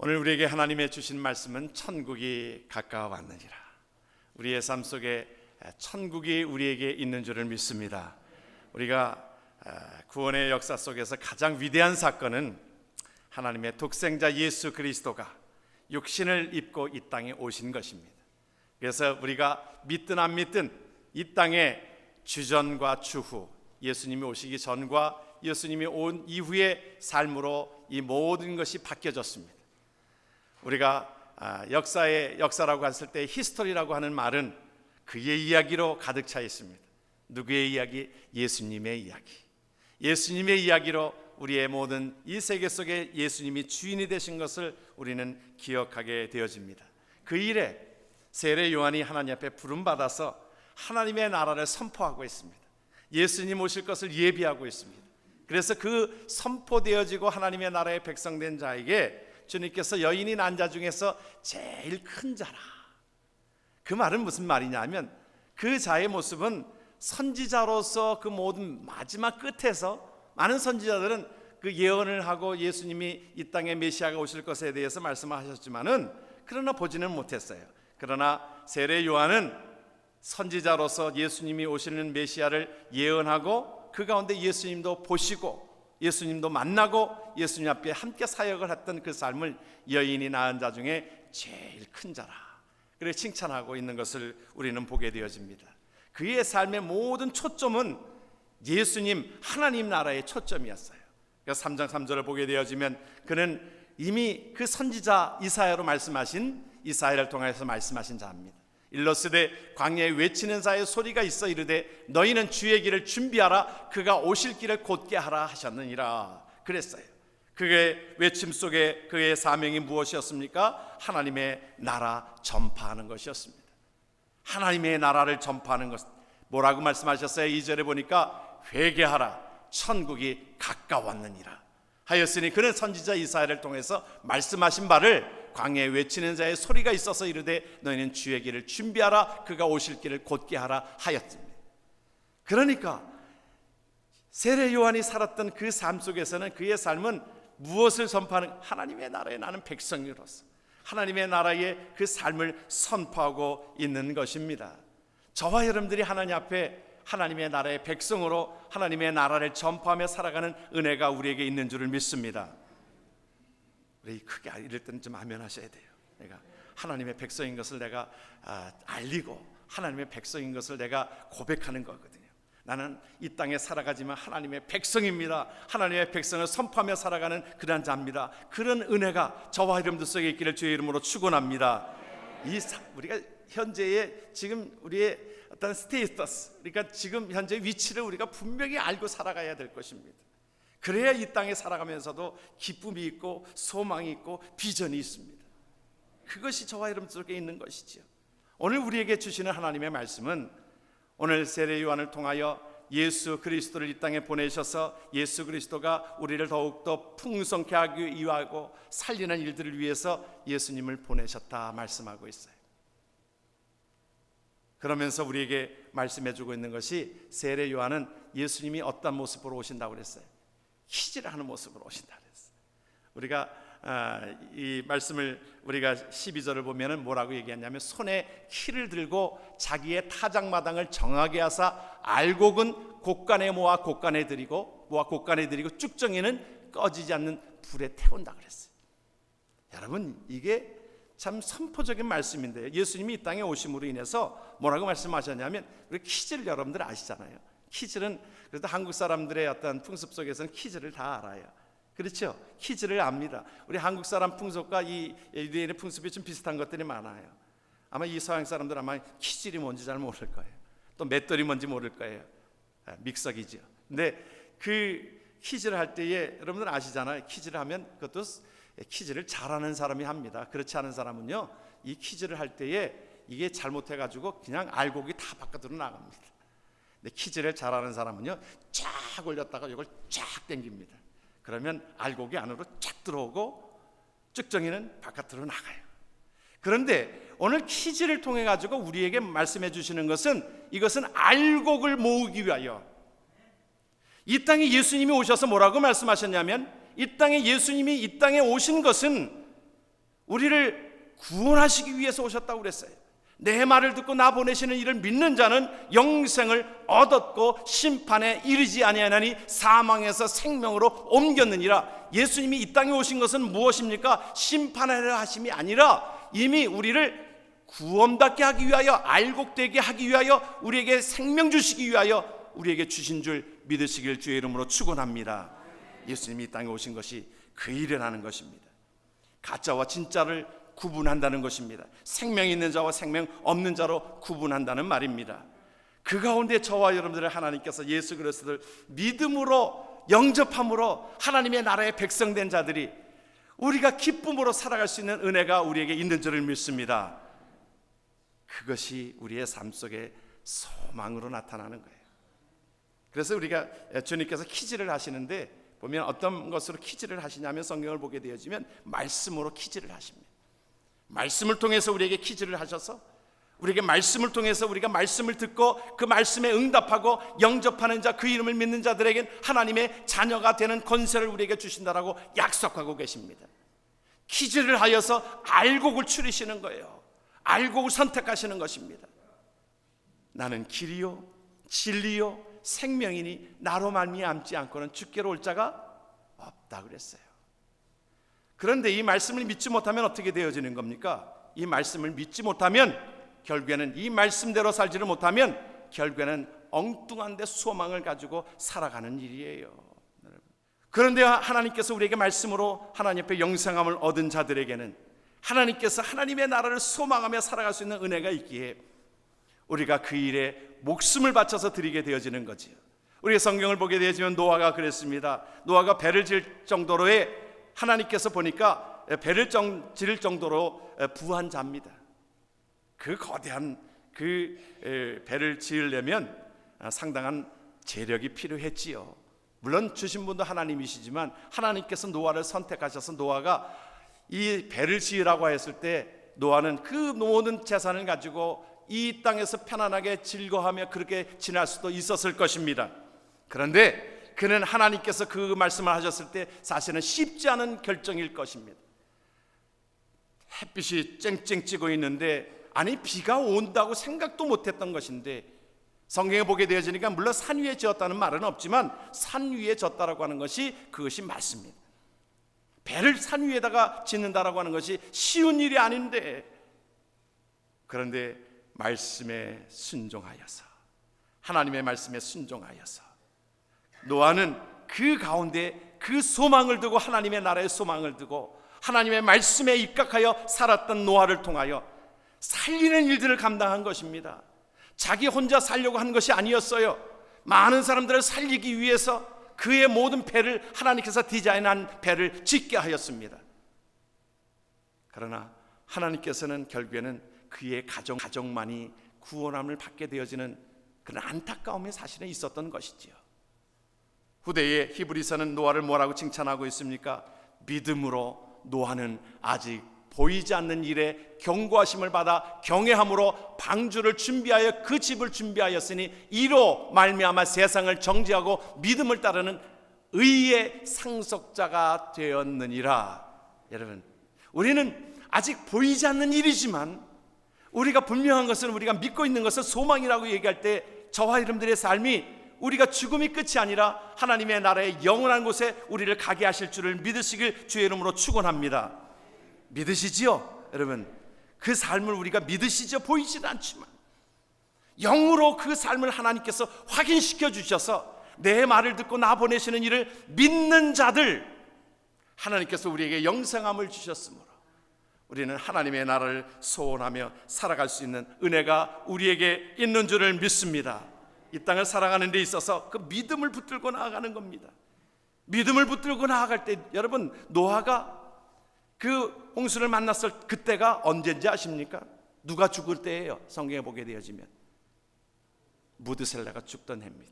오늘 우리에게 하나님의 주신 말씀은 천국이 가까워 왔느니라. 우리의 삶 속에 천국이 우리에게 있는 줄을 믿습니다. 우리가 구원의 역사 속에서 가장 위대한 사건은 하나님의 독생자 예수 그리스도가 육신을 입고 이 땅에 오신 것입니다. 그래서 우리가 믿든 안 믿든 이 땅의 주전과 주후, 예수님이 오시기 전과 예수님이 온 이후의 삶으로 이 모든 것이 바뀌어졌습니다. 우리가 역사라고 했을 때 히스토리라고 하는 말은 그의 이야기로 가득 차 있습니다. 누구의 이야기? 예수님의 이야기. 예수님의 이야기로 우리의 모든 이 세계 속에 예수님이 주인이 되신 것을 우리는 기억하게 되어집니다. 그 일에 세례 요한이 하나님 앞에 부름받아서 하나님의 나라를 선포하고 있습니다. 예수님 오실 것을 예비하고 있습니다. 그래서 그 선포되어지고 하나님의 나라의 백성된 자에게 주님께서 여인이 난 자 중에서 제일 큰 자라. 그 말은 무슨 말이냐 하면 그 자의 모습은 선지자로서 그 모든 마지막 끝에서 많은 선지자들은 그 예언을 하고 예수님이 이 땅에 메시아가 오실 것에 대해서 말씀하셨지만은 그러나 보지는 못했어요. 그러나 세례 요한은 선지자로서 예수님이 오시는 메시아를 예언하고 그 가운데 예수님도 보시고 예수님도 만나고 예수님 앞에 함께 사역을 했던 그 삶을 여인이 낳은 자 중에 제일 큰 자라 그렇게 칭찬하고 있는 것을 우리는 보게 되어집니다. 그의 삶의 모든 초점은 예수님 하나님 나라의 초점이었어요. 그래서 3장 3절을 보게 되어지면 그는 이미 그 선지자 이사야로 말씀하신 이사야를 통해서 말씀하신 자입니다. 일러스되 광야에 외치는 자의 소리가 있어 이르되 너희는 주의 길을 준비하라 그가 오실 길을 곧게 하라 하셨느니라 그랬어요. 그의 외침 속에 그의 사명이 무엇이었습니까? 하나님의 나라 전파하는 것이었습니다. 하나님의 나라를 전파하는 것. 뭐라고 말씀하셨어요? 2절에 보니까 회개하라 천국이 가까웠느니라 하였으니 그는 선지자 이사야를 통해서 말씀하신 바를 광야에 외치는 자의 소리가 있어서 이르되 너희는 주의 길을 준비하라 그가 오실 길을 곧게 하라 하였습니다. 그러니까 세례 요한이 살았던 그 삶 속에서는 그의 삶은 무엇을 선포하는? 하나님의 나라에 나는 백성으로서 하나님의 나라의 그 삶을 선포하고 있는 것입니다. 저와 여러분들이 하나님 앞에 하나님의 나라의 백성으로 하나님의 나라를 전파하며 살아가는 은혜가 우리에게 있는 줄을 믿습니다. 우리 크게 이럴 때는 좀 아멘 하셔야 돼요. 내가 하나님의 백성인 것을 내가 알리고 하나님의 백성인 것을 내가 고백하는 거거든요. 나는 이 땅에 살아가지만 하나님의 백성입니다. 하나님의 백성을 선포하며 살아가는 그런 자입니다. 그런 은혜가 저와 여러분들 속에 있기를 주의 이름으로 축원합니다. 우리가 현재의 지금 우리의 어떤 스테이터스, 그러니까 지금 현재 위치를 우리가 분명히 알고 살아가야 될 것입니다. 그래야 이 땅에 살아가면서도 기쁨이 있고 소망이 있고 비전이 있습니다. 그것이 저와 여러분 속에 있는 것이죠. 오늘 우리에게 주시는 하나님의 말씀은 오늘 세례 요한을 통하여 예수 그리스도를 이 땅에 보내셔서 예수 그리스도가 우리를 더욱더 풍성케 하기 위하고 살리는 일들을 위해서 예수님을 보내셨다 말씀하고 있어요. 그러면서 우리에게 말씀해주고 있는 것이 세례 요한은 예수님이 어떤 모습으로 오신다고 그랬어요? 키질을 하는 모습으로 오신다 그랬어요. 우리가 이 말씀을 우리가 12절을 보면은 뭐라고 얘기했냐면 손에 키를 들고 자기의 타작마당을 정하게 하사 알곡은 곳간에 모아 곳간에 드리고 쭉정이는 꺼지지 않는 불에 태운다 그랬어요. 여러분 이게 참 선포적인 말씀인데요. 예수님이 이 땅에 오심으로 인해서 뭐라고 말씀하셨냐면 우리 키질 여러분들 아시잖아요. 키질은 그래도 한국 사람들의 어떤 풍습 속에서는 키질을 다 알아요. 그렇죠? 키질을 압니다. 우리 한국 사람 풍속과 이 유대인의 풍습이 좀 비슷한 것들이 많아요. 아마 이 서양 사람들 아마 키질이 뭔지 잘 모를 거예요. 또 맷돌이 뭔지 모를 거예요. 믹서기죠. 근데 그 키질을 할 때에 여러분들 아시잖아요. 키질을 하면 그것도 키질을 잘하는 사람이 합니다. 그렇지 않은 사람은요, 이 키질을 할 때에 이게 잘못해가지고 그냥 알곡이 다 바깥으로 나갑니다. 근데 키질을 잘하는 사람은요, 쫙 올렸다가 이걸 쫙 당깁니다. 그러면 알곡이 안으로 쫙 들어오고 쭉정이는 바깥으로 나가요. 그런데 오늘 키질을 통해 가지고 우리에게 말씀해 주시는 것은 이것은 알곡을 모으기 위하여 이 땅에 예수님이 오셔서 뭐라고 말씀하셨냐면 이 땅에 예수님이 이 땅에 오신 것은 우리를 구원하시기 위해서 오셨다고 그랬어요. 내 말을 듣고 나 보내시는 이를 믿는 자는 영생을 얻었고 심판에 이르지 아니하나니 사망에서 생명으로 옮겼느니라. 예수님이 이 땅에 오신 것은 무엇입니까? 심판하려 하심이 아니라 이미 우리를 구원받게 하기 위하여, 알곡되게 하기 위하여, 우리에게 생명 주시기 위하여 우리에게 주신 줄 믿으시길 주의 이름으로 축원합니다. 예수님이 이 땅에 오신 것이 그 일을 하는 것입니다. 가짜와 진짜를 구분한다는 것입니다. 생명 있는 자와 생명 없는 자로 구분한다는 말입니다. 그 가운데 저와 여러분들을 하나님께서 예수 그리스도를 믿음으로 영접함으로 하나님의 나라의 백성된 자들이 우리가 기쁨으로 살아갈 수 있는 은혜가 우리에게 있는 줄을 믿습니다. 그것이 우리의 삶 속에 소망으로 나타나는 거예요. 그래서 우리가 주님께서 퀴즈를 하시는데 보면 어떤 것으로 퀴즈를 하시냐면 성경을 보게 되어지면 말씀으로 퀴즈를 하십니다. 말씀을 통해서 우리에게 퀴즈를 하셔서 우리에게 말씀을 통해서 우리가 말씀을 듣고 그 말씀에 응답하고 영접하는 자, 그 이름을 믿는 자들에겐 하나님의 자녀가 되는 권세를 우리에게 주신다라고 약속하고 계십니다. 퀴즈를 하여서 알곡을 추리시는 거예요. 알곡을 선택하시는 것입니다. 나는 길이요 진리요 생명이니 나로 말미암지 않고는 주께로 올 자가 없다 그랬어요. 그런데 이 말씀을 믿지 못하면 어떻게 되어지는 겁니까? 이 말씀을 믿지 못하면 결국에는 이 말씀대로 살지를 못하면 결국에는 엉뚱한 데 소망을 가지고 살아가는 일이에요. 그런데 하나님께서 우리에게 말씀으로 하나님 앞에 영생함을 얻은 자들에게는 하나님께서 하나님의 나라를 소망하며 살아갈 수 있는 은혜가 있기에 우리가 그 일에 목숨을 바쳐서 드리게 되어지는 거지요. 우리가 성경을 보게 되어지면 노아가 그랬습니다. 노아가 배를 질 정도로의 하나님께서 보니까 배를 지를 정도로 부한 자입니다. 그 거대한 그 배를 지으려면 상당한 재력이 필요했지요. 물론 주신 분도 하나님이시지만 하나님께서 노아를 선택하셔서 노아가 이 배를 지으라고 했을 때 노아는 그 모든 재산을 가지고 이 땅에서 편안하게 즐거워하며 그렇게 지날 수도 있었을 것입니다. 그런데 그는 하나님께서 그 말씀을 하셨을 때 사실은 쉽지 않은 결정일 것입니다. 햇빛이 쨍쨍 찌고 있는데 아니 비가 온다고 생각도 못했던 것인데 성경에 보게 되어지니까 물론 산 위에 지었다는 말은 없지만 산 위에 졌다라고 하는 것이 그것이 맞습니다. 배를 산 위에다가 짓는다라고 하는 것이 쉬운 일이 아닌데 그런데 말씀에 순종하여서 하나님의 말씀에 순종하여서 노아는 그 가운데 그 소망을 두고 하나님의 나라의 소망을 두고 하나님의 말씀에 입각하여 살았던 노아를 통하여 살리는 일들을 감당한 것입니다. 자기 혼자 살려고 한 것이 아니었어요. 많은 사람들을 살리기 위해서 그의 모든 배를 하나님께서 디자인한 배를 짓게 하였습니다. 그러나 하나님께서는 결국에는 그의 가정만이 구원함을 받게 되어지는 그런 안타까움이 사실은 있었던 것이지요. 후대의 히브리서는 노아를 뭐라고 칭찬하고 있습니까? 믿음으로 노아는 아직 보이지 않는 일에 경고하심을 받아 경외함으로 방주를 준비하여 그 집을 준비하였으니 이로 말미암아 세상을 정죄하고 믿음을 따르는 의의 상속자가 되었느니라. 여러분, 우리는 아직 보이지 않는 일이지만 우리가 분명한 것은 우리가 믿고 있는 것은 소망이라고 얘기할 때 저와 여러분들의 삶이 우리가 죽음이 끝이 아니라 하나님의 나라의 영원한 곳에 우리를 가게 하실 줄을 믿으시길 주의 이름으로 축원합니다. 믿으시지요? 여러분, 그 삶을 우리가 믿으시죠? 보이지는 않지만 영으로 그 삶을 하나님께서 확인시켜 주셔서 내 말을 듣고 나 보내시는 이를 믿는 자들 하나님께서 우리에게 영생함을 주셨으므로 우리는 하나님의 나라를 소원하며 살아갈 수 있는 은혜가 우리에게 있는 줄을 믿습니다. 이 땅을 살아가는 데 있어서 그 믿음을 붙들고 나아가는 겁니다. 믿음을 붙들고 나아갈 때 여러분, 노아가 그 홍수를 만났을 그때가 언제인지 아십니까? 누가 죽을 때예요. 성경에 보게 되어지면 무드셀라가 죽던 해입니다.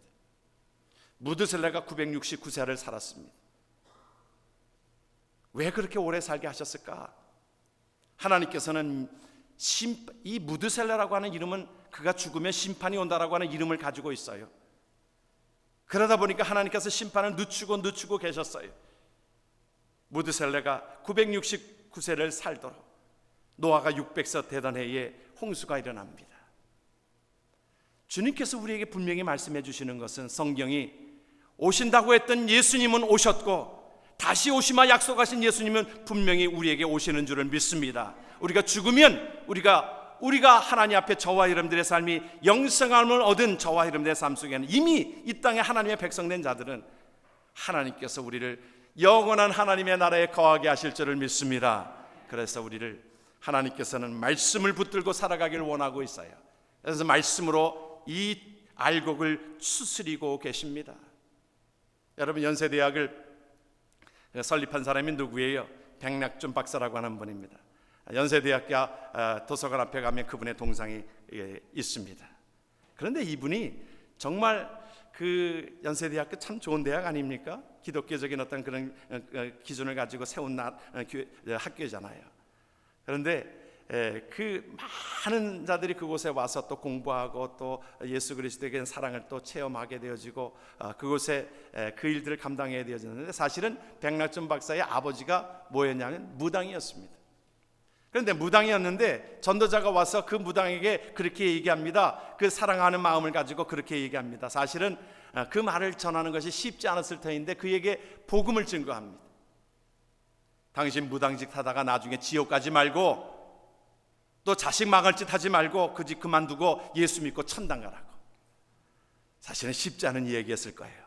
무드셀라가 969세를 살았습니다. 왜 그렇게 오래 살게 하셨을까? 하나님께서는 이 무드셀라라고 하는 이름은 그가 죽으면 심판이 온다라고 하는 이름을 가지고 있어요. 그러다 보니까 하나님께서 심판을 늦추고 계셨어요. 무드셀라가 969세를 살도록 노아가 600세 되던 해에 홍수가 일어납니다. 주님께서 우리에게 분명히 말씀해 주시는 것은 성경이 오신다고 했던 예수님은 오셨고 다시 오시마 약속하신 예수님은 분명히 우리에게 오시는 줄을 믿습니다. 우리가 죽으면 우리가 하나님 앞에 저와 여러분들의 삶이 영생함을 얻은 저와 여러분들의 삶 속에는 이미 이 땅에 하나님의 백성된 자들은 하나님께서 우리를 영원한 하나님의 나라에 거하게 하실 줄을 믿습니다. 그래서 우리를 하나님께서는 말씀을 붙들고 살아가길 원하고 있어요. 그래서 말씀으로 이 알곡을 추스리고 계십니다. 여러분, 연세대학을 설립한 사람이 누구예요? 백낙준 박사라고 하는 분입니다. 연세대학교 도서관 앞에 가면 그분의 동상이 있습니다. 그런데 이분이 정말 그 연세대학교 참 좋은 대학 아닙니까? 기독교적인 어떤 그런 기준을 가지고 세운 학교잖아요. 그런데 그 많은 자들이 그곳에 와서 또 공부하고 또 예수 그리스도에 대한 사랑을 또 체험하게 되어지고 그곳에 그 일들을 감당해야 되어졌는데, 사실은 백낙준 박사의 아버지가 뭐였냐면 무당이었습니다. 그런데 무당이었는데 전도자가 와서 그 무당에게 그렇게 얘기합니다. 그 사랑하는 마음을 가지고 그렇게 얘기합니다. 사실은 그 말을 전하는 것이 쉽지 않았을 터인데 그에게 복음을 증거합니다. 당신 무당직 하다가 나중에 지옥 가지 말고 또 자식 망할 짓 하지 말고 그 집 그만두고 예수 믿고 천당 가라고. 사실은 쉽지 않은 이야기였을 거예요.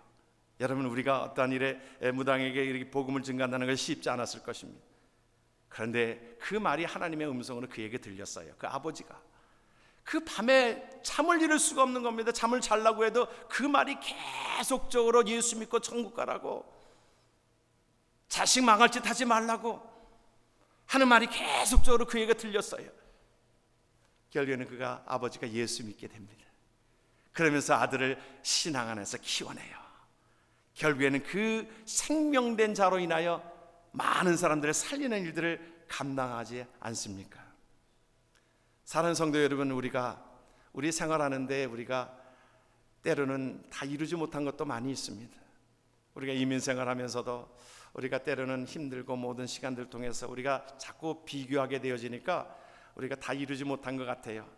여러분, 우리가 어떠한 일에 무당에게 이렇게 복음을 증거한다는 것이 쉽지 않았을 것입니다. 그런데 그 말이 하나님의 음성으로 그에게 들렸어요. 그 아버지가 그 밤에 잠을 이룰 수가 없는 겁니다. 잠을 자려고 해도 그 말이 계속적으로 예수 믿고 천국 가라고, 자식 망할 짓 하지 말라고 하는 말이 계속적으로 그에게 들렸어요. 결국에는 아버지가 예수 믿게 됩니다. 그러면서 아들을 신앙 안에서 키워내요. 결국에는 그 생명된 자로 인하여 많은 사람들을 살리는 일들을 감당하지 않습니까? 사랑하는 성도 여러분, 우리 생활하는데 우리가 때로는 다 이루지 못한 것도 많이 있습니다. 우리가 이민 생활하면서도 우리가 때로는 힘들고 모든 시간들 통해서 우리가 자꾸 비교하게 되어지니까 우리가 다 이루지 못한 것 같아요.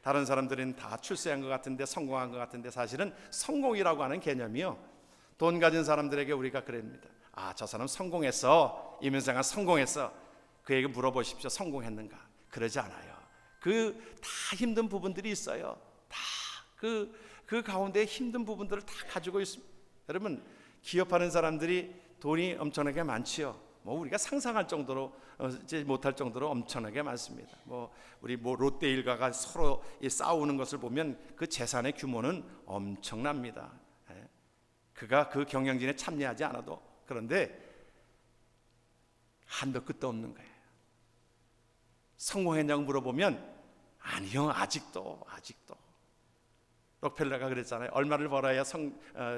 다른 사람들은 다 출세한 것 같은데, 성공한 것 같은데, 사실은 성공이라고 하는 개념이요, 돈 가진 사람들에게 우리가 그럽니다. 저 사람 성공했어, 이민생활 성공했어. 그에게 물어보십시오. 성공했는가? 그러지 않아요. 다 힘든 부분들이 있어요. 다 그 가운데 힘든 부분들을 다 가지고 있습니다. 여러분, 기업하는 사람들이 돈이 엄청나게 많지요. 우리가 상상할 정도로 못할 정도로 엄청나게 많습니다. 우리 롯데 일가가 서로 싸우는 것을 보면 그 재산의 규모는 엄청납니다. 그가 그 경영진에 참여하지 않아도. 그런데 한도 끝도 없는 거예요. 성공했냐고 물어보면 아니요, 아직도. 록펠러가 그랬잖아요. 얼마를 벌어야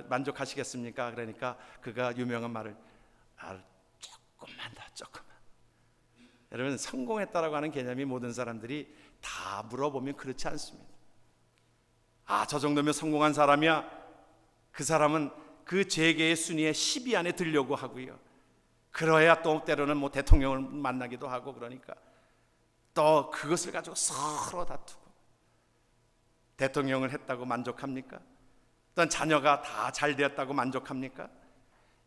만족하시겠습니까? 그러니까 그가 유명한 말을 조금만 더. 여러분, 성공했다라고 하는 개념이 모든 사람들이 다 물어보면 그렇지 않습니다. 저 정도면 성공한 사람이야. 그 사람은 그 재계의 순위에 10위 안에 들려고 하고요. 그러야 또 때로는 대통령을 만나기도 하고, 그러니까 또 그것을 가지고 서로 다투고. 대통령을 했다고 만족합니까? 또한 자녀가 다 잘 되었다고 만족합니까?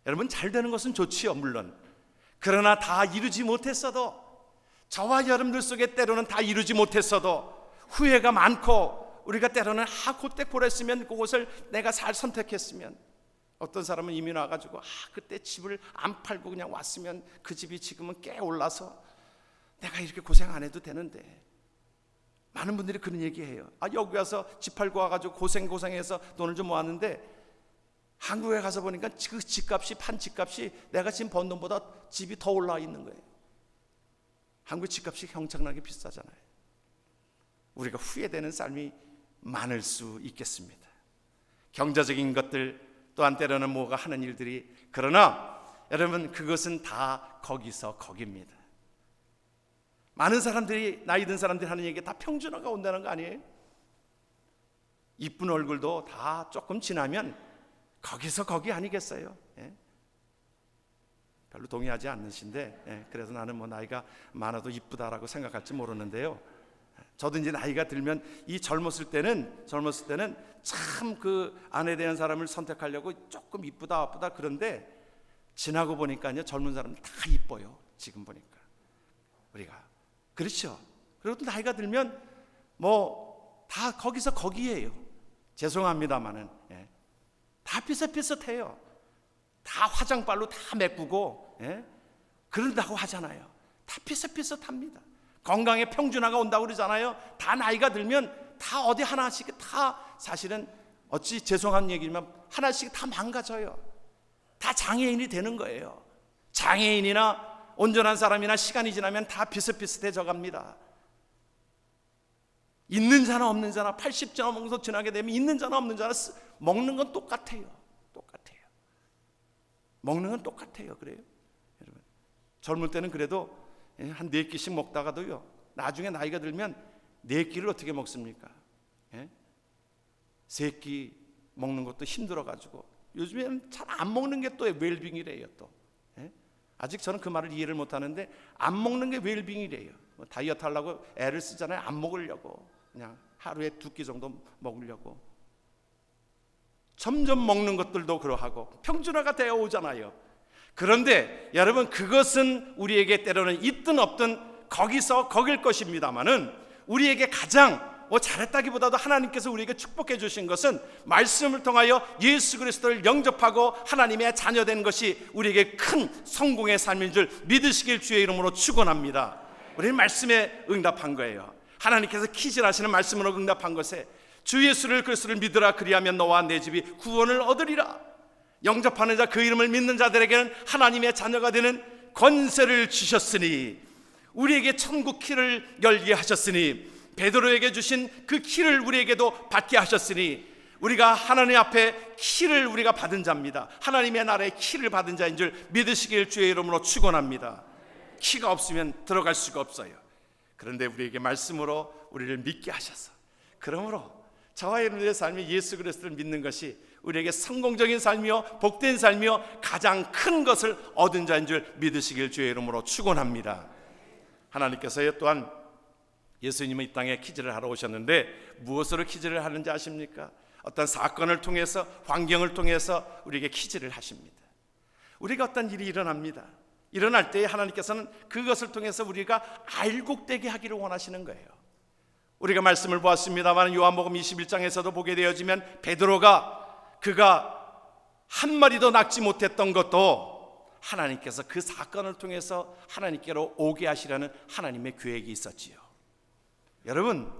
여러분, 잘 되는 것은 좋지요, 물론. 그러나 다 이루지 못했어도, 저와 여러분들 속에 때로는 다 이루지 못했어도 후회가 많고, 우리가 때로는 그때 그랬으면, 그곳을 내가 잘 선택했으면. 어떤 사람은 이민 와가지고 그때 집을 안 팔고 그냥 왔으면 그 집이 지금은 꽤 올라서 내가 이렇게 고생 안 해도 되는데. 많은 분들이 그런 얘기해요. 여기 와서 집 팔고 와가지고 고생해서 돈을 좀 모았는데 한국에 가서 보니까 그 집값이, 판 집값이 내가 지금 번 돈보다 집이 더 올라와 있는 거예요. 한국 집값이 엄청나게 비싸잖아요. 우리가 후회되는 삶이 많을 수 있겠습니다. 경제적인 것들 또한 때로는 뭐가 하는 일들이, 그러나 여러분, 그것은 다 거기서 거기입니다. 많은 사람들이, 나이 든 사람들이 하는 얘기 다 평준화가 온다는 거 아니에요? 이쁜 얼굴도 다 조금 지나면 거기서 거기 아니겠어요? 별로 동의하지 않으신데 그래서 나는 뭐 나이가 많아도 이쁘다라고 생각할지 모르는데요. 저도 이제 나이가 들면 이 젊었을 때는 참 그 아내에 대한 사람을 선택하려고 조금 이쁘다 그런데 지나고 보니까요, 젊은 사람은 다 이뻐요. 지금 보니까 우리가 그렇죠. 그리고 또 나이가 들면 뭐 다 거기서 거기에요. 죄송합니다만은 다 비슷비슷해요. 다 화장빨로 다 메꾸고 그런다고 하잖아요. 다 비슷비슷합니다. 건강에 평준화가 온다고 그러잖아요. 다 나이가 들면 다 어디 하나씩 다 사실은 어찌 죄송한 얘기지만 하나씩 다 망가져요. 다 장애인이 되는 거예요. 장애인이나 온전한 사람이나 시간이 지나면 다 비슷비슷해져 갑니다. 있는 자나 없는 자나 80자나 먹어서 지나게 되면 있는 자나 없는 자나 먹는 건 똑같아요. 먹는 건 똑같아요. 그래요, 여러분. 젊을 때는 그래도 한 4끼씩 먹다가도요, 나중에 나이가 들면 4끼를 어떻게 먹습니까? 3끼 먹는 것도 힘들어가지고 요즘에는 잘 안 먹는 게 또 웰빙이래요. 또 아직 저는 그 말을 이해를 못하는데 안 먹는 게 웰빙이래요. 뭐 다이어트 하려고 애를 쓰잖아요. 안 먹으려고 그냥 하루에 2끼 정도 먹으려고. 점점 먹는 것들도 그러하고 평준화가 되어 오잖아요. 그런데 여러분, 그것은 우리에게 때로는 있든 없든 거기서 거길 것입니다만은 우리에게 가장 잘했다기보다도 하나님께서 우리에게 축복해 주신 것은 말씀을 통하여 예수 그리스도를 영접하고 하나님의 자녀된 것이 우리에게 큰 성공의 삶인 줄 믿으시길 주의 이름으로 축원합니다. 우리는 말씀에 응답한 거예요. 하나님께서 퀴즈를 하시는 말씀으로 응답한 것에 주 예수를 그리스도를 믿으라, 그리하면 너와 내 집이 구원을 얻으리라. 영접하는 자, 그 이름을 믿는 자들에게는 하나님의 자녀가 되는 권세를 주셨으니, 우리에게 천국 키를 열게 하셨으니, 베드로에게 주신 그 키를 우리에게도 받게 하셨으니, 우리가 하나님 앞에 키를 우리가 받은 자입니다. 하나님의 나라의 키를 받은 자인 줄 믿으시길 주의 이름으로 축원합니다. 키가 없으면 들어갈 수가 없어요. 그런데 우리에게 말씀으로 우리를 믿게 하셔서, 그러므로 저와 여러분들의 삶이 예수 그리스도를 믿는 것이 우리에게 성공적인 삶이요 복된 삶이요 가장 큰 것을 얻은 자인 줄 믿으시길 주의 이름으로 축원합니다. 하나님께서 또한 예수님은 이 땅에 퀴즈를 하러 오셨는데 무엇으로 퀴즈를 하는지 아십니까? 어떤 사건을 통해서, 환경을 통해서 우리에게 퀴즈를 하십니다. 우리가 어떤 일이 일어납니다. 일어날 때 하나님께서는 그것을 통해서 우리가 알곡되게 하기를 원하시는 거예요. 우리가 말씀을 보았습니다만 요한복음 21장에서도 보게 되어지면 그가 한 마리도 낚지 못했던 것도 하나님께서 그 사건을 통해서 하나님께로 오게 하시려는 하나님의 계획이 있었지요. 여러분,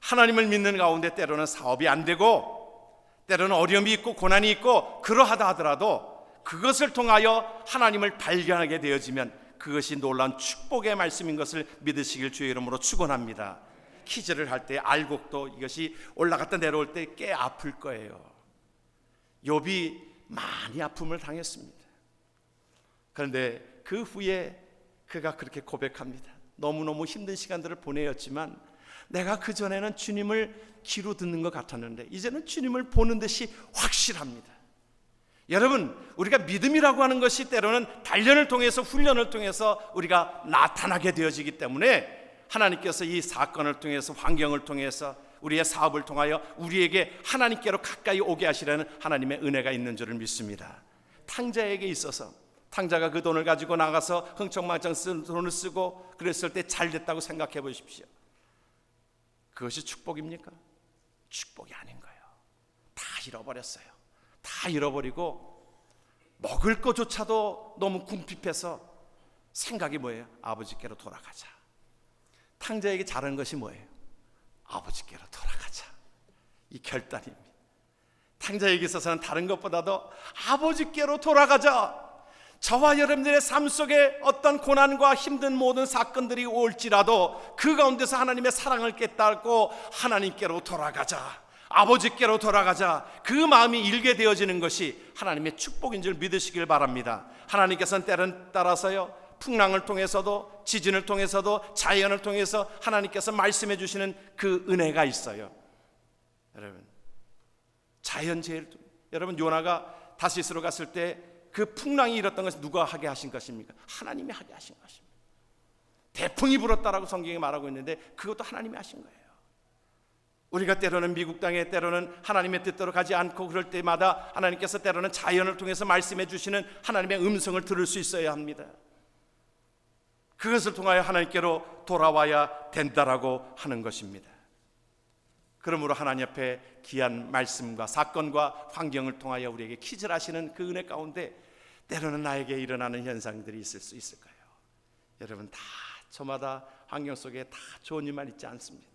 하나님을 믿는 가운데 때로는 사업이 안 되고 때로는 어려움이 있고 고난이 있고 그러하다 하더라도 그것을 통하여 하나님을 발견하게 되어지면 그것이 놀라운 축복의 말씀인 것을 믿으시길 주의 이름으로 축원합니다. 퀴즈를 할 때 알곡도 이것이 올라갔다 내려올 때 꽤 아플 거예요. 욥이 많이 아픔을 당했습니다. 그런데 그 후에 그가 그렇게 고백합니다. 너무너무 힘든 시간들을 보내었지만 내가 그전에는 주님을 귀로 듣는 것 같았는데 이제는 주님을 보는 듯이 확실합니다. 여러분, 우리가 믿음이라고 하는 것이 때로는 단련을 통해서, 훈련을 통해서 우리가 나타나게 되어지기 때문에 하나님께서 이 사건을 통해서, 환경을 통해서, 우리의 사업을 통하여 우리에게 하나님께로 가까이 오게 하시려는 하나님의 은혜가 있는 줄을 믿습니다. 탕자에게 있어서 탕자가 그 돈을 가지고 나가서 흥청망청 쓴 돈을 쓰고 그랬을 때 잘 됐다고 생각해 보십시오. 그것이 축복입니까? 축복이 아닌 거예요. 다 잃어버렸어요. 다 잃어버리고 먹을 것조차도 너무 궁핍해서 생각이 뭐예요? 아버지께로 돌아가자. 탕자에게 잘한 것이 뭐예요? 아버지께로 돌아가자. 이 결단입니다. 탕자에게 있어서는 다른 것보다도 아버지께로 돌아가자. 저와 여러분들의 삶 속에 어떤 고난과 힘든 모든 사건들이 올지라도 그 가운데서 하나님의 사랑을 깨닫고 하나님께로 돌아가자, 아버지께로 돌아가자, 그 마음이 일게 되어지는 것이 하나님의 축복인 줄 믿으시길 바랍니다. 하나님께서는 때는 따라서요, 풍랑을 통해서도, 지진을 통해서도, 자연을 통해서 하나님께서 말씀해 주시는 그 은혜가 있어요. 여러분, 자연재해를, 여러분 요나가 다시스로 갔을 때 그 풍랑이 일었던 것은 누가 하게 하신 것입니까? 하나님이 하게 하신 것입니다. 대풍이 불었다라고 성경이 말하고 있는데 그것도 하나님이 하신 거예요. 우리가 때로는 미국 땅에 때로는 하나님의 뜻대로 가지 않고 그럴 때마다 하나님께서 때로는 자연을 통해서 말씀해 주시는 하나님의 음성을 들을 수 있어야 합니다. 그것을 통하여 하나님께로 돌아와야 된다라고 하는 것입니다. 그러므로 하나님 앞에 귀한 말씀과 사건과 환경을 통하여 우리에게 퀴즈를 하시는 그 은혜 가운데 때로는 나에게 일어나는 현상들이 있을 수 있을 거예요. 여러분, 다 저마다 환경 속에 다 좋은 일만 있지 않습니다.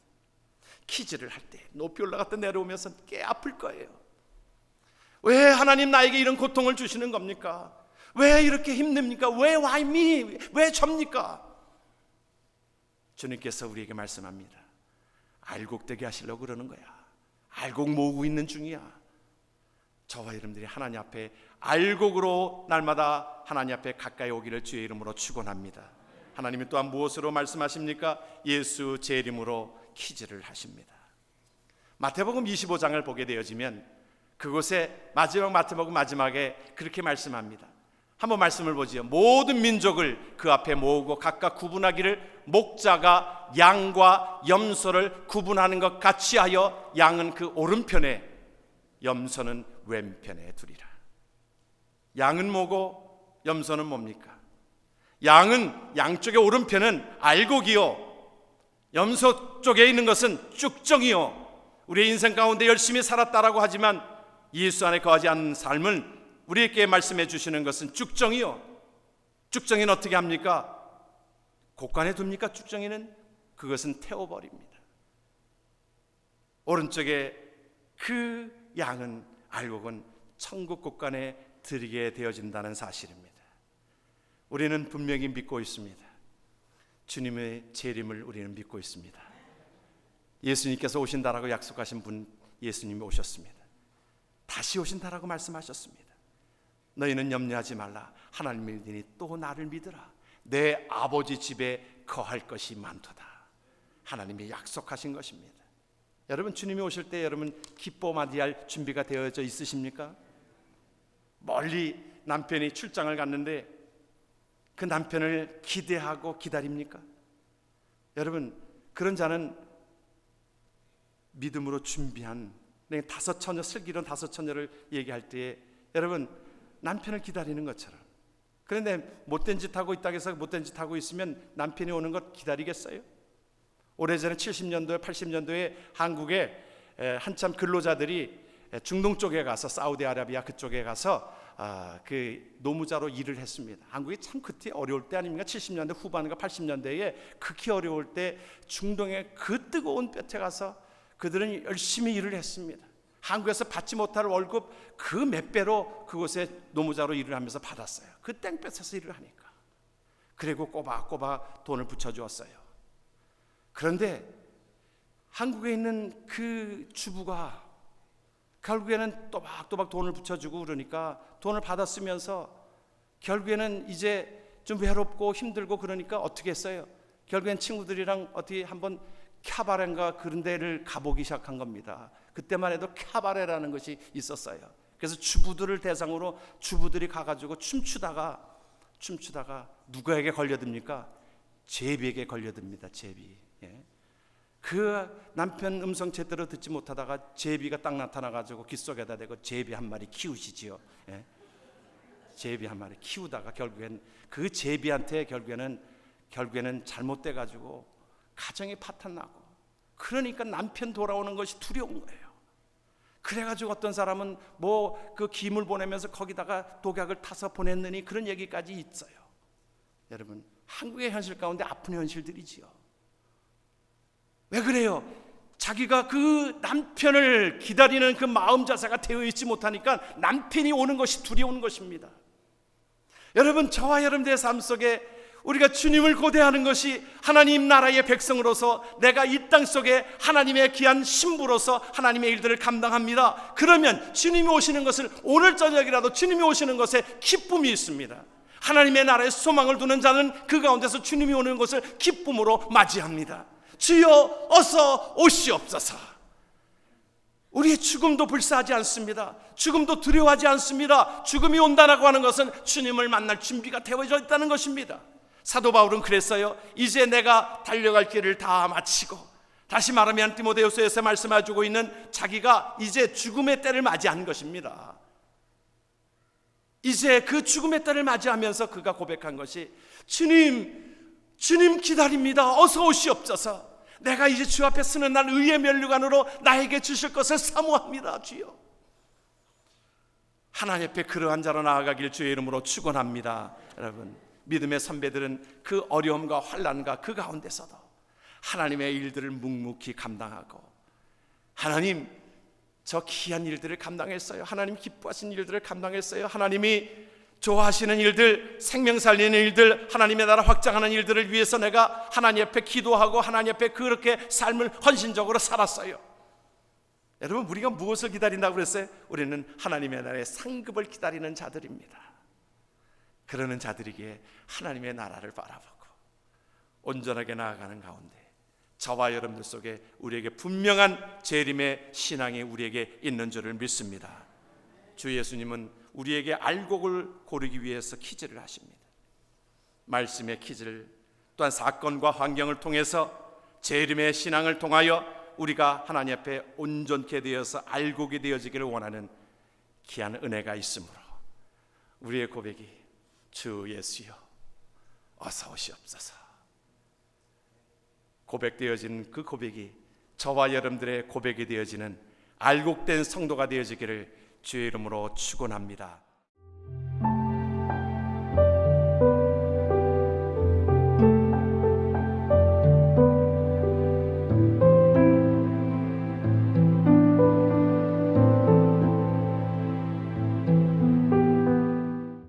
퀴즈를 할 때 높이 올라갔다 내려오면서 꽤 아플 거예요. 왜 하나님 나에게 이런 고통을 주시는 겁니까? 왜 이렇게 힘듭니까? 왜 why me? 왜 접니까? 주님께서 우리에게 말씀합니다. 알곡되게 하시려고 그러는 거야. 알곡 모으고 있는 중이야. 저와 여러분들이 하나님 앞에 알곡으로 날마다 하나님 앞에 가까이 오기를 주의 이름으로 축원합니다. 하나님이 또한 무엇으로 말씀하십니까? 예수 제 이름으로 퀴즈를 하십니다. 마태복음 25장을 보게 되어지면 그곳에 마태복음 마지막에 그렇게 말씀합니다. 한번 말씀을 보지요. 모든 민족을 그 앞에 모으고 각각 구분하기를 목자가 양과 염소를 구분하는 것 같이 하여 양은 그 오른편에 염소는 왼편에 두리라. 양은 뭐고 염소는 뭡니까? 양은 양쪽의 오른편은 알곡이요, 염소 쪽에 있는 것은 쭉정이요. 우리의 인생 가운데 열심히 살았다라고 하지만 예수 안에 거하지 않는 삶은 우리에게 말씀해 주시는 것은 쭉정이요. 쭉정이는 어떻게 합니까? 곳간에 둡니까? 쭉정이는 그것은 태워버립니다. 오른쪽에 그 양은 알곡은 천국 곳간에 들이게 되어진다는 사실입니다. 우리는 분명히 믿고 있습니다. 주님의 재림을 우리는 믿고 있습니다. 예수님께서 오신다라고 약속하신 분 예수님이 오셨습니다. 다시 오신다라고 말씀하셨습니다. 너희는 염려하지 말라. 하나님을 믿으니 또 나를 믿으라. 내 아버지 집에 거할 것이 많도다. 하나님이 약속하신 것입니다. 여러분, 주님이 오실 때 여러분 기뻐 맞이할 준비가 되어져 있으십니까? 멀리 남편이 출장을 갔는데 그 남편을 기대하고 기다립니까? 여러분, 그런 자는 믿음으로 준비한 다섯 처녀, 슬기로운 다섯 처녀를 얘기할 때에 여러분 남편을 기다리는 것처럼. 그런데 못된 짓 하고 있다고 해서 못된 짓 하고 있으면 남편이 오는 것 기다리겠어요? 오래전에 70년도에 80년도에 한국에 한참 근로자들이 중동 쪽에 가서 사우디아라비아 그쪽에 가서 그 노무자로 일을 했습니다. 한국이 참 그때 어려울 때 아닙니까? 70년대 후반과 80년대에 극히 어려울 때 중동의 그 뜨거운 볕에 가서 그들은 열심히 일을 했습니다. 한국에서 받지 못할 월급 그 몇 배로 그곳에 노무자로 일을 하면서 받았어요. 그 땡볕에서 일을 하니까. 그리고 꼬박꼬박 돈을 붙여주었어요. 그런데 한국에 있는 그 주부가 결국에는 또박또박 돈을 붙여주고 그러니까 돈을 받았으면서 결국에는 이제 좀 외롭고 힘들고 그러니까 어떻게 했어요? 결국엔 친구들이랑 어떻게 한번 캬바레인가 그런 데를 가보기 시작한 겁니다. 그때만 해도 캬바레라는 것이 있었어요. 그래서 주부들을 대상으로 주부들이 가가지고 춤추다가 누구에게 걸려듭니까? 제비에게 걸려듭니다. 제비. 예. 그 남편 음성 제대로 듣지 못하다가 제비가 딱 나타나가지고 귀 속에다 대고 제비 한 마리 키우시지요. 예. 제비 한 마리 키우다가 결국엔 그 제비한테 결국에는 잘못돼가지고 가정이 파탄나고, 그러니까 남편 돌아오는 것이 두려운 거예요. 그래가지고 어떤 사람은 뭐 그 김을 보내면서 거기다가 독약을 타서 보냈느니 그런 얘기까지 있어요. 여러분, 한국의 현실 가운데 아픈 현실들이지요. 왜 그래요? 자기가 그 남편을 기다리는 그 마음 자세가 되어 있지 못하니까 남편이 오는 것이 두려운 것입니다. 여러분, 저와 여러분들의 삶 속에 우리가 주님을 고대하는 것이 하나님 나라의 백성으로서 내가 이 땅 속에 하나님의 귀한 신부로서 하나님의 일들을 감당합니다. 그러면 주님이 오시는 것을, 오늘 저녁이라도 주님이 오시는 것에 기쁨이 있습니다. 하나님의 나라에 소망을 두는 자는 그 가운데서 주님이 오는 것을 기쁨으로 맞이합니다. 주여 어서 오시옵소서. 우리의 죽음도 불사하지 않습니다. 죽음도 두려워하지 않습니다. 죽음이 온다라고 하는 것은 주님을 만날 준비가 되어져 있다는 것입니다. 사도 바울은 그랬어요. 이제 내가 달려갈 길을 다 마치고, 다시 말하면 디모데후서에서 말씀해주고 있는 자기가 이제 죽음의 때를 맞이한 것입니다. 이제 그 죽음의 때를 맞이하면서 그가 고백한 것이 주님 기다립니다. 어서 오시옵소서. 내가 이제 주 앞에 서는 날 의의 면류관으로 나에게 주실 것을 사모합니다. 주여. 하나님 앞에 그러한 자로 나아가길 주의 이름으로 축원합니다. 여러분, 믿음의 선배들은 그 어려움과 환난과 그 가운데서도 하나님의 일들을 묵묵히 감당하고, 하나님 저 귀한 일들을 감당했어요. 하나님 기뻐하신 일들을 감당했어요. 하나님이 좋아하시는 일들, 생명 살리는 일들, 하나님의 나라 확장하는 일들을 위해서 내가 하나님 앞에 기도하고 하나님 앞에 그렇게 삶을 헌신적으로 살았어요. 여러분, 우리가 무엇을 기다린다고 그랬어요? 우리는 하나님의 나라의 상급을 기다리는 자들입니다. 그러는 자들이기에 하나님의 나라를 바라보고 온전하게 나아가는 가운데 저와 여러분들 속에 우리에게 분명한 재림의 신앙이 우리에게 있는 줄을 믿습니다. 주 예수님은 우리에게 알곡을 고르기 위해서 퀴즈를 하십니다. 말씀의 퀴즈를, 또한 사건과 환경을 통해서 재림의 신앙을 통하여 우리가 하나님 앞에 온전케 되어서 알곡이 되어지기를 원하는 귀한 은혜가 있으므로 우리의 고백이 주 예수여 어서 오시옵소서. 고백되어진 그 고백이 저와 여러분들의 고백이 되어지는 알곡된 성도가 되어지기를 주의 이름으로 축원합니다.